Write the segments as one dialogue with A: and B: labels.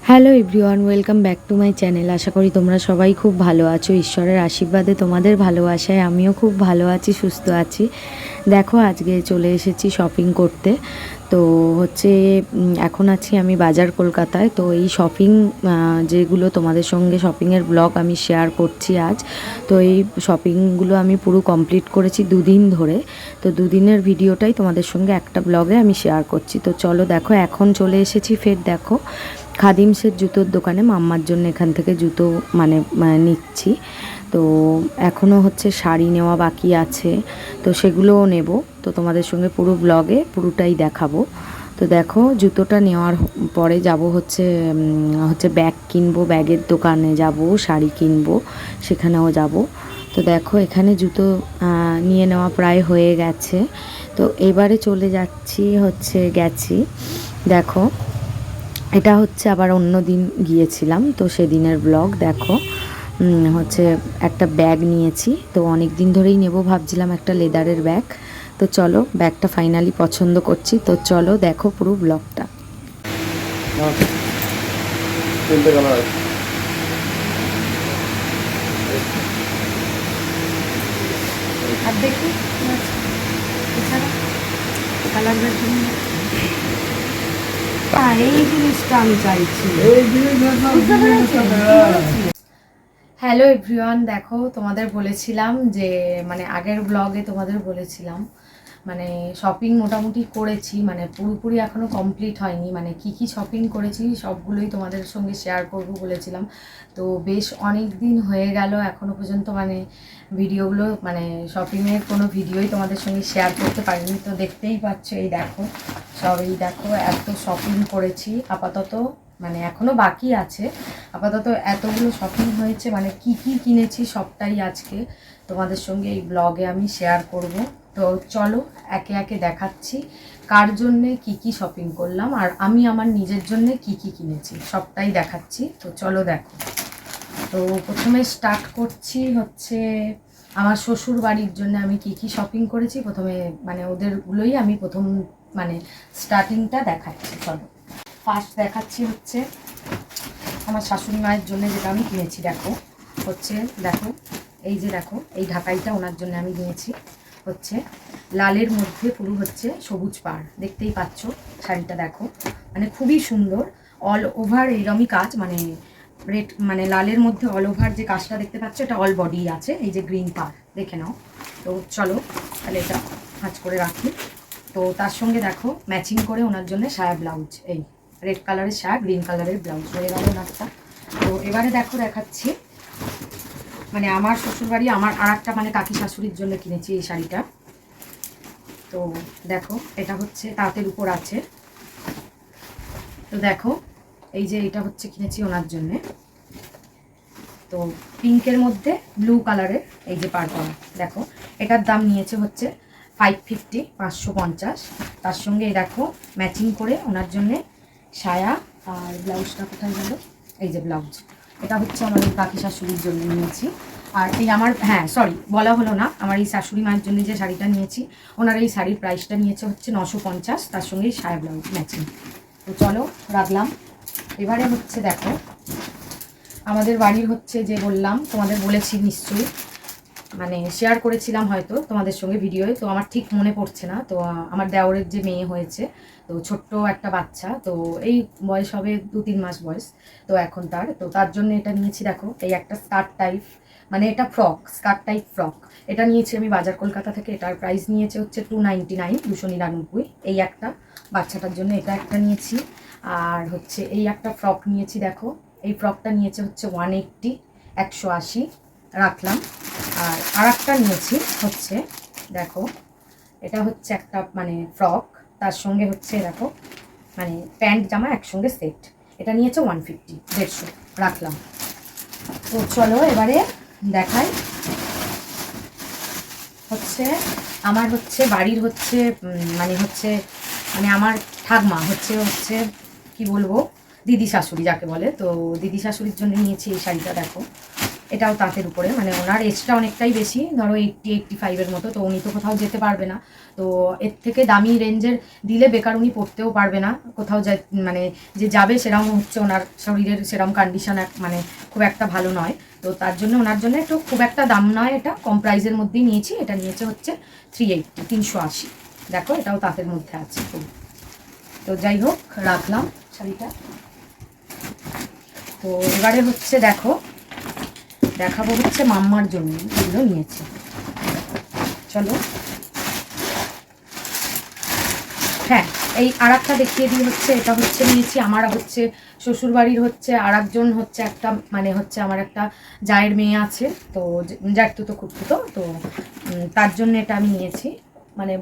A: Hello everyone, welcome back to my channel. আশা করি তোমরা সবাই খুব ভালো আছো। ঈশ্বরের আশীর্বাদে তোমাদের ভালোবাসায় আমিও খুব ভালো আছি, সুস্থ আছি। দেখো আজকে চলে এসেছি শপিং করতে। তো হচ্ছে এখন আছি আমি বাজার কলকাতায়। তো এই শপিং যেগুলো তোমাদের সঙ্গে শপিংয়ের ব্লগ আমি শেয়ার করছি আজ। তো এই শপিংগুলো আমি পুরো কমপ্লিট করেছি দুদিন ধরে। তো দুদিনের ভিডিওটাই তোমাদের সঙ্গে একটা ব্লগে আমি শেয়ার করছি। তো চলো দেখো, এখন চলে এসেছি ফের দেখো খাদিমসের জুতোর দোকানে। মাম্মার জন্য এখান থেকে জুতো নিচ্ছি। তো এখনও হচ্ছে শাড়ি নেওয়া বাকি আছে, তো সেগুলোও নেব। তো তোমাদের সঙ্গে পুরো ব্লগে পুরোটাই দেখাবো। তো দেখো জুতোটা নেওয়ার পরে যাব হচ্ছে ব্যাগ কিনবো, ব্যাগের দোকানে যাব, শাড়ি কিনবো, সেখানেও যাব। তো দেখো এখানে জুতো নিয়ে নেওয়া প্রায় হয়ে গেছে। তো এবারে চলে গেছি দেখো, এটা হচ্ছে আবার অন্য দিন গিয়েছিলাম, তো সেদিনের ব্লগ দেখো। হচ্ছে একটা ব্যাগ নিয়েছি, তো অনেক দিন ধরেই নেব ভাবছিলাম একটা লেদারের ব্যাগ। তো চলো ব্যাগটা ফাইনালি পছন্দ করছি। তো চলো দেখো পুরো ব্লগটা। আর দেখি এই জিনিসটা আমি চাইছি। হ্যালো এভরিওয়ান, দেখো তোমাদের বলেছিলাম যে আগের ব্লগে তোমাদের বলেছিলাম শপিং মোটামুটি করেছি, পুরোপুরি এখনও কমপ্লিট হয়নি। কি কি শপিং করেছি সবগুলোই তোমাদের সঙ্গে শেয়ার করব বলেছিলাম। তো বেশ অনেক দিন হয়ে গেল এখনও পর্যন্ত ভিডিওগুলো শপিংয়ের কোনো ভিডিওই তোমাদের সঙ্গে শেয়ার করতে পারিনি। তো দেখতেই পাচ্ছ এই দেখো, এই দেখো এত শপিং করেছি। আপাতত এখনও বাকি আছে, আপাতত এতগুলো শপিং হয়েছে। কি কি কিনেছি সবটাই আজকে তোমাদের সঙ্গে এই ব্লগে আমি শেয়ার করব। তো চলো একে একে দেখাচ্ছি কার জন্যে কি কি শপিং করলাম, আর আমি আমার নিজের জন্যে কি কি কিনেছি সবটাই দেখাচ্ছি। তো চলো দেখো। তো প্রথমে স্টার্ট করছি হচ্ছে আমার শ্বশুর বাড়ির জন্য আমি কি কি শপিং করেছি। প্রথমে ওদেরগুলোই আমি প্রথম স্টার্টিংটা দেখাচ্ছি। চলো ফার্স্ট দেখাচ্ছি হচ্ছে আমার শাশুড়ি মায়ের জন্য যেটা আমি কিনেছি। দেখো দেখো এই যে দেখো এই ঢাকাইটা ওনার জন্য আমি নিয়েছি। হচ্ছে লালের মধ্যে পুরো হচ্ছে সবুজ পাড়, দেখতেই পাচ্ছ শাড়িটা দেখো, খুবই সুন্দর। অল ওভার এইরকমই কাজ, রেড লালের মধ্যে অল ওভার যে কাজটা দেখতে পাচ্ছ এটা অল বডি আছে। এই যে গ্রিন পাড় দেখে নাও। তো চলো তাহলে এটা ভাঁজ করে রাখি। তো তার সঙ্গে দেখো ম্যাচিং করে ওনার জন্য সায়া ব্লাউজ, এই রেড কালারের সায়া গ্রিন কালারের ব্লাউজ হয়ে গেল ওনারটা। তো এবারে দেখো দেখাচ্ছি আমার শ্বশুরবাড়ি আমার আর একটা কাকি শাশুড়ির জন্য কিনেছি এই শাড়িটা। তো দেখো এটা হচ্ছে তাঁতের উপর আছে। তো দেখো এই যে এটা হচ্ছে কিনেছি ওনার জন্যে। তো পিঙ্কের মধ্যে ব্লু কালারের এই যে পাড় করা দেখো, এটার দাম নিয়েছে হচ্ছে 550, 550। তার সঙ্গে দেখো ম্যাচিং করে ওনার জন্যে সায়া, আর ব্লাউজটা কোথায় গেল, এই যে ব্লাউজ, এটা হচ্ছে আমার কাকি শাশুড়ির জন্য নিয়েছি। আর এই আমার সরি বলা হলো না, আমার এই শাশুড়ি মায়ের জন্য যে শাড়িটা নিয়েছি ওনার এই শাড়ির প্রাইসটা নিয়েছে হচ্ছে 950, তার সঙ্গে সায়া ব্লাউজ ম্যাচিং। তো চলো রাখলাম। এবারে হচ্ছে দেখো আমাদের বাড়ির হচ্ছে যে বললাম তোমাদের বলেছি নিশ্চয়ই, শেয়ার করেছিলাম হয়তো তোমাদের সঙ্গে ভিডিওয়ে, তো আমার ঠিক মনে পড়ছে না। তো আমার দেওরের যে মেয়ে হয়েছে, তো ছোট্ট একটা বাচ্চা, তো এই বয়স হবে 2-3 মাস বয়স। তো এখন তার জন্য এটা নিয়েছি। দেখো এই একটা স্কার্ট টাইপ, এটা স্কার্ট টাইপ ফ্রক, এটা নিয়েছি আমি বাজার কলকাতা থেকে। এটার প্রাইস নিয়েছে হচ্ছে 299, 299। এই একটা বাচ্চাটার জন্য এটা একটা নিয়েছি। আর হচ্ছে এই একটা ফ্রক নিয়েছি। দেখো এই ফ্রকটা নিয়েছে হচ্ছে 180, 180 রাখলাম। আর একটা নিয়েছি হচ্ছে দেখো, এটা হচ্ছে একটা ফ্রক, তার সঙ্গে হচ্ছে দেখো প্যান্ট জামা একসঙ্গে সেট, এটা নিয়েছে 150, 150 রাখলাম। তো চলো এবারে দেখাই হচ্ছে আমার হচ্ছে বাড়ির হচ্ছে আমার ঠাকমা হচ্ছে কি বলবো, দিদি শাশুড়ি যাকে বলে। তো দিদি শাশুড়ির জন্য নিয়েছি এই শাড়িটা। দেখো এটাও তাঁতের উপরে, মানে ওনার এজটা অনেকটাই বেশি, ধরো 80-85-এর মতো, তো উনি তো কোথাও যেতে পারবে না, তো এর থেকে দামি রেঞ্জের দিলে বেকার উনি পরতেও পারবে না, কোথাও মানে যে যাবে সেরকম হচ্ছে ওনার শরীরের সেরকম কন্ডিশন মানে খুব একটা ভালো নয়, তো তার জন্য ওনার জন্য একটু খুব একটা দাম নয়, এটা কম প্রাইসের মধ্যেই নিয়েছি। এটা নিয়েছে হচ্ছে 380, 380। দেখো এটাও তাঁতের মধ্যে আছে। তো যাই হোক, রাখলাম শাড়িটা। তো এবারে হচ্ছে দেখো, দেখাবো হচ্ছে মাম্মার জন্য এগুলো নিয়েছি। চলো, হ্যাঁ এই আর একটা দেখিয়ে দিই, হচ্ছে এটা হচ্ছে নিয়েছি আমার হচ্ছে শ্বশুরবাড়ির হচ্ছে আর একজন হচ্ছে একটা, মানে হচ্ছে আমার একটা জায়ের মেয়ে আছে, তো জ্যাঠতুতো খুঁড়তুতো, তো তার জন্য এটা আমি নিয়েছি, মানে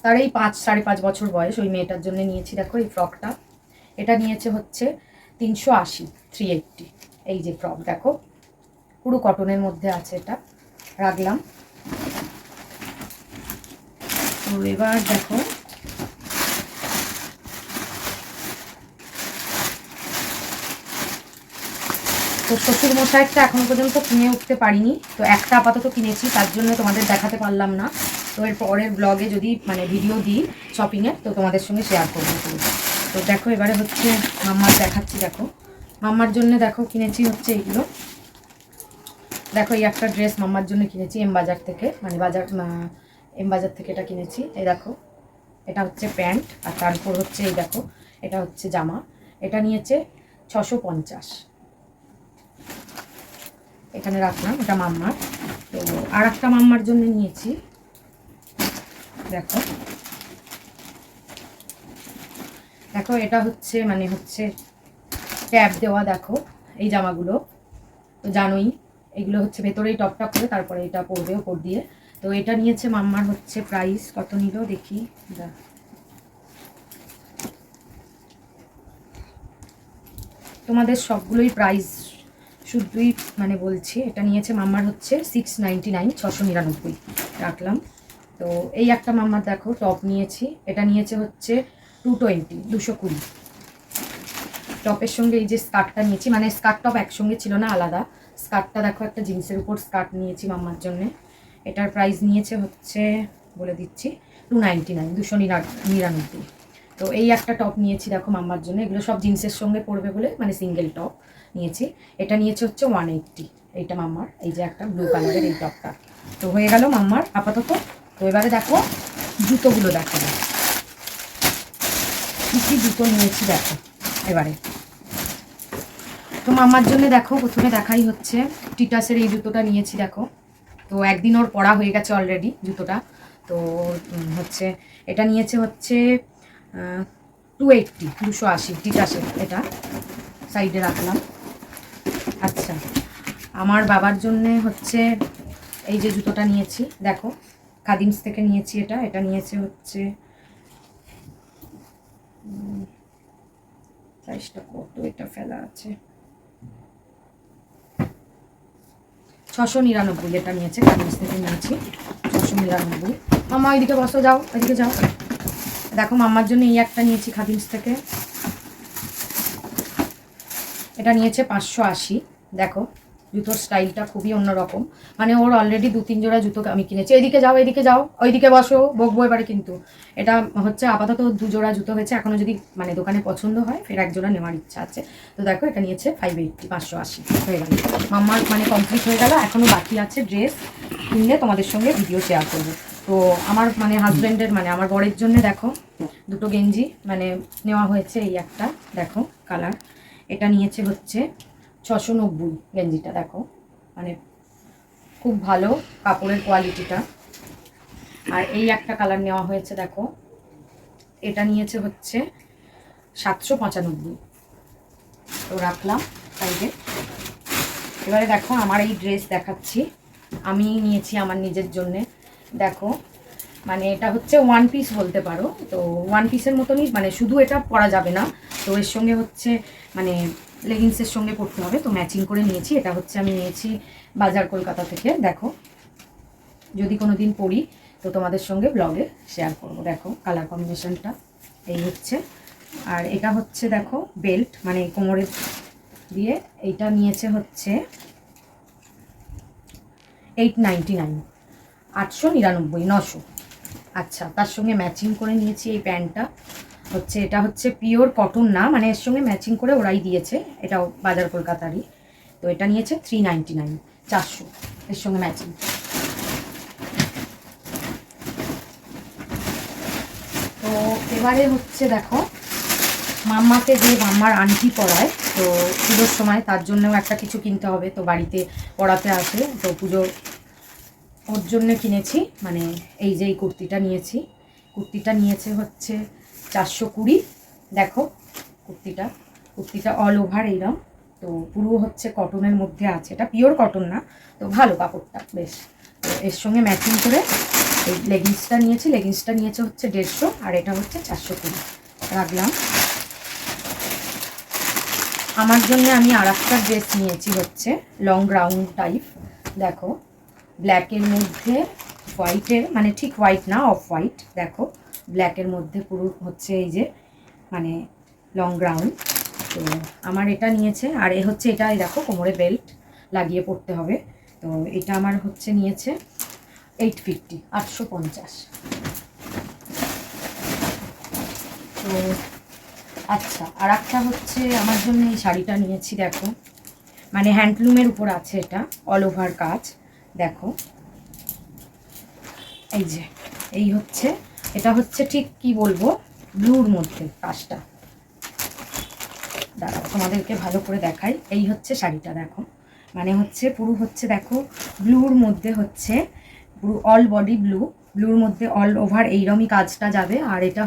A: তার এই 5-5.5 বছর বয়স, ওই মেয়েটার জন্য নিয়েছি। দেখো এই ফ্রকটা, এটা নিয়েছে হচ্ছে 380, 380। এই যে ফ্রক দেখো, পুরো কটনের মধ্যে আছে, এটা রাখলাম। তো এবার দেখো, তো শ্বশুর মশাইটা এখনো পর্যন্ত কিনে উঠতে পারিনি, তো একটা আপাতত কিনেছি, তার জন্য তোমাদের দেখাতে পারলাম না। তো এর পরের ব্লগে যদি মানে ভিডিও দিই শপিংয়ের, তো তোমাদের সঙ্গে শেয়ার করবো। তো দেখো এবারে হচ্ছে মাম্মার দেখাচ্ছি। দেখো মাম্মার জন্য দেখো কিনেছি হচ্ছে এইগুলো। দেখো এই একটা ড্রেস মাম্মার জন্য কিনেছি এম বাজার থেকে, মানে এম বাজার থেকে এটা কিনেছি। এই দেখো এটা হচ্ছে প্যান্ট, আর তার উপর হচ্ছে এই দেখো এটা হচ্ছে জামা। এটা নিয়েছে 650। এখানে রাখলাম, এটা মাম্মার। তো আর একটা মাম্মার জন্য নিয়েছি, দেখো দেখো এটা হচ্ছে মানে হচ্ছে ট্যাব দেওয়া। দেখো এই জামাগুলো তো জানোই, এগুলো হচ্ছে ভেতরেই টপটা করে তারপরে এটা পরবে ওপর দিয়ে। তো এটা নিয়েছে মাম্মার হচ্ছে প্রাইস কত নিল দেখি, তোমাদের সবগুলোই প্রাইস শুধুই মানে বলছি। এটা নিয়েছে মাম্মার হচ্ছে 699, 699 রাখলাম। তো এই একটা মাম্মার দেখো টপ নিয়েছি, এটা নিয়েছে হচ্ছে 220, 220। টপের সঙ্গে এই যে স্কার্টটা নিয়েছি, মানে স্কার্ট টপ একসঙ্গে ছিল না, আলাদা। স্কার্টটা দেখো একটা জিন্সের উপর স্কার্ট নিয়েছি মাম্মার জন্যে। এটার প্রাইস নিয়েছে হচ্ছে বলে দিচ্ছি 299, 299। তো এই একটা টপ নিয়েছি দেখো মাম্মার জন্য, এগুলো সব জিন্সের সঙ্গে পরবে বলে, মানে সিঙ্গেল টপ নিয়েছি। এটা নিয়েছে হচ্ছে 180, এইটা মাম্মার, এই যে একটা ব্লু কালারের এই টপটা। তো হয়ে গেল মাম্মার আপাতত। তো এবারে দেখো জুতোগুলো দেখাবো, কী কী জুতো নিয়েছি দেখো এবারে। তো মাম্মার জন্য দেখো প্রথমে দেখাই হচ্ছে টিটাসের এই জুতোটা নিয়েছি। দেখো তো একদিন ওর পরা হয়ে গেছে অলরেডি জুতোটা। তো হচ্ছে এটা নিয়েছে হচ্ছে 280, 280 টিটাসের, এটা সাইডে রাখলাম। আচ্ছা, আমার বাবার জন্যে হচ্ছে এই যে জুতোটা নিয়েছি, দেখো খাদিমস থেকে নিয়েছি। এটা নিয়েছে হচ্ছে সাইজটা কত, এটা ফেলা আছে 699, এটা নিয়েছে খাদিমস থেকে নিয়েছি 699। মাম্মা ওইদিকে বসো, যাও ওইদিকে যাও। দেখো মাম্মার জন্য এই একটা নিয়েছি খাদিমস থেকে, এটা নিয়েছে 580। দেখো জুতোর স্টাইলটা খুবই অন্যরকম, মানে ওর অলরেডি 2-3 জোড়া জুতো আমি কিনেছি। এদিকে যাও, এদিকে যাও, ওইদিকে বসো, বকবো এবারে কিন্তু। এটা হচ্ছে আপাতত 2 জোড়া জুতো হয়েছে, এখনও যদি মানে দোকানে পছন্দ হয় ফের 1 জোড়া নেওয়ার ইচ্ছা আছে। তো দেখো এটা নিয়েছে 580, 580 হয়ে গেল মাম্মার, মানে কমপ্লিট হয়ে গেল। এখনও বাকি আছে ড্রেস কিনলে তোমাদের সঙ্গে ভিডিও শেয়ার করবো। তো আমার মানে হাজব্যান্ডের মানে আমার বরের জন্য দেখো দুটো গেঞ্জি মানে নেওয়া হয়েছে। এই একটা দেখো কালার, এটা নিয়েছে হচ্ছে 690 গেঞ্জিটা। দেখো মানে খুব ভালো কাপড়ের কোয়ালিটিটা। আর এই একটা কালার নেওয়া হয়েছে, দেখো এটা নিয়েছে হচ্ছে 795। তো রাখলাম সাইডে। এবারে দেখো আমার এই ড্রেস দেখাচ্ছি, আমি নিয়েছি আমার নিজের জন্যে। দেখো মানে এটা হচ্ছে 1 পিস বলতে পারো, তো 1 পিসের মতনই, মানে শুধু এটা পরা যাবে না, তো এর সঙ্গে হচ্ছে মানে লেগিংসের সঙ্গে পরতে হবে, তো ম্যাচিং করে নিয়েছি। এটা হচ্ছে আমি নিয়েছি বাজার কলকাতা থেকে। দেখো যদি কোনো দিন পরি তো তোমাদের সঙ্গে ব্লগে শেয়ার করব। দেখো কালার কম্বিনেশনটা এই হচ্ছে। আর এটা হচ্ছে দেখো বেল্ট, মানে কোমরে দিয়ে। এইটা নিয়েছে হচ্ছে 899, 899, 900। আচ্ছা, তার সঙ্গে ম্যাচিং করে নিয়েছি এই প্যান্টটা। এটা হচ্ছে পিওর কটন না, মানে এর সঙ্গে ম্যাচিং করে ওরাই দিয়েছে, এটাও বাজার কলকাতারই। তো এটা নিয়েছে 399, 400 এর সঙ্গে ম্যাচিং। তো এবারে দেখো, মাম্মাকে যে মাম্মার আন্টি পড়ায়, তো পুজোর সময় তার জন্যও একটা কিছু কিনতে হবে, তো বাড়িতে পড়াতে আসে, তো পুজো ওর জন্যে কিনেছি। মানে এই যে এই কুর্তিটা নিয়েছে 420। দেখো কুর্তিটা অল ওভার এইরকম, তো পুরো কটনের মধ্যে আছে, এটা পিওর কটন না, তো ভালো কাপড়টা বেশ। তো এর সঙ্গে ম্যাচিং করে এই লেগিংসটা নিয়েছে 150, আর এটা 420 রাখলাম। আমার জন্য আমি আর একটা ড্রেস নিয়েছি, লং গ্রাউন্ড টাইপ। দেখো, ব্ল্যাকের মধ্যে হোয়াইটের, মানে ঠিক হোয়াইট না, অফ হোয়াইট। দেখো, ব্ল্যাকের মধ্যে পুরো এই যে মানে লং গ্রাউন্ড। তো আমার এটা নিয়েছে, আর এটাই দেখো কোমরে বেল্ট লাগিয়ে পড়তে হবে। তো এটা আমার নিয়েছে 850, 850। তো আচ্ছা, আর একটা আমার জন্য এই শাড়িটা নিয়েছি। দেখো, মানে হ্যান্ডলুমের উপর আছে, এটা অল ওভার কাজ। দেখো, এই যে এই এটা ঠিক কি বলবো, ব্লুর মধ্যে কাজটা। দাঁড়াও, তোমাদেরকে ভালো করে দেখাই। এই শাড়িটা দেখো, মানে পুরো দেখো ব্লুর মধ্যে পুরো অল বডি ব্লুর মধ্যে অল ওভার এইরকমই কাজটা যাবে। আর এটা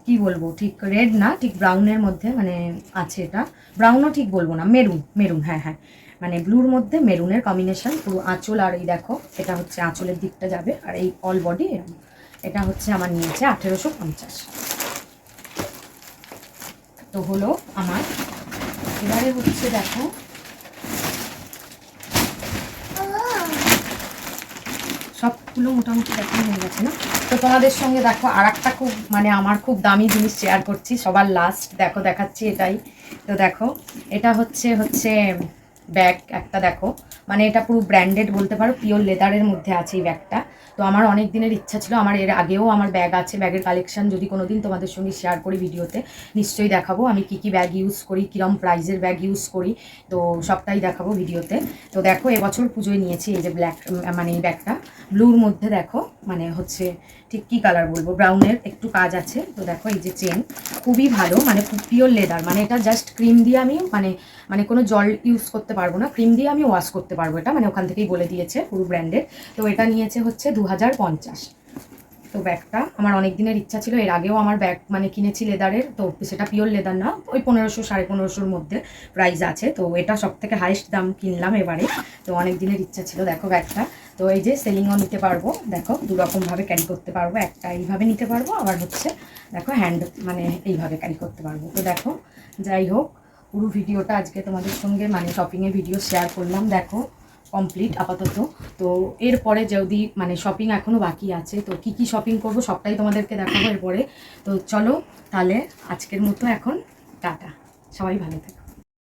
A: কি বলবো, ঠিক রেড না, ঠিক ব্রাউনের মধ্যে মানে আছে। এটা ব্রাউনও ঠিক বলবো না, মেরুন, হ্যাঁ, মানে ব্লুর মধ্যে মেরুনের কম্বিনেশন। পুরো আঁচল, আর এই দেখো এটা আঁচলের দিকটা যাবে, আর এই অল বডি এরকম। এটা আমার নিয়েছে 1850। তো হলো আমার। এবারে দেখো, সবগুলো মোটামুটি দেখানো হয়ে গেছে না? তো তোমাদের সঙ্গে দেখো আর একটা খুব মানে আমার খুব দামি জিনিস শেয়ার করছি, সবার লাস্ট দেখো দেখাচ্ছি এটাই। তো দেখো, এটা ব্যাগ একটা। দেখো, মানে এটা পুরো ব্র্যান্ডেড বলতে পারো, পিওর লেদারের মধ্যে আছে এই ব্যাগটা। তো আমার অনেক দিনের ইচ্ছা ছিল, আমার এর আগেও আমার ব্যাগ আছে, ব্যাগের কালেকশন যদি কোনো দিন তোমাদের সঙ্গে শেয়ার করি ভিডিওতে, নিশ্চয়ই দেখাবো আমি কী কী ব্যাগ ইউজ করি, কীরকম প্রাইজের ব্যাগ ইউজ করি, তো সবটাই দেখাবো ভিডিওতে। তো দেখো, এবছর পুজোয় নিয়েছি এই যে ব্ল্যাক, মানে এই ব্যাগটা ব্লুর মধ্যে। দেখো, মানে ঠিক কী কালার বলবো, ব্রাউনের একটু কাজ আছে। তো দেখো, এই যে চেন খুবই ভালো, মানে খুব পিওর লেদার, মানে এটা জাস্ট ক্রিম দিয়ে আমি মানে কোনো জল ইউজ করতে পারবো না, ক্রিম দিয়ে আমি ওয়াশ করতে পারবো এটা, মানে ওখান থেকেই বলে দিয়েছে, পুরো ব্র্যান্ডেড। তো এটা নিয়েছে 2050। তো ব্যাগটা আমার অনেক দিনের ইচ্ছা ছিল, এর আগেও আমার ব্যাগ মানে কিনেছি লেদারের, তো সেটা পিওর লেদার না, ওই 1500, 1550-র মধ্যে প্রাইস আছে। তো এটা সব থেকে হাইস্ট দাম কিনলাম এবারে, তো অনেক দিনের ইচ্ছা ছিল। দেখো ব্যাগটা, তো এই যে সেলিংও নিতে পারবো, দেখো দুরকমভাবে ক্যারি করতে পারবো, একটা এইভাবে নিতে পারবো, আবার দেখো হ্যান্ড মানে এইভাবে ক্যারি করতে পারবো। তো দেখো, যাই হোক, পুরো ভিডিওটা আজকে তোমাদের সঙ্গে মানে শপিংয়ের ভিডিও শেয়ার করলাম। দেখো, কমপ্লিট আপাতত। তো এরপরে যদি মানে শপিং এখনও বাকি আছে, তো কি কি শপিং করব সবটাই তোমাদেরকে দেখাবো এরপরে। তো চলো তাহলে আজকের মতো এখন টাটা, সবাই ভালো থেকো।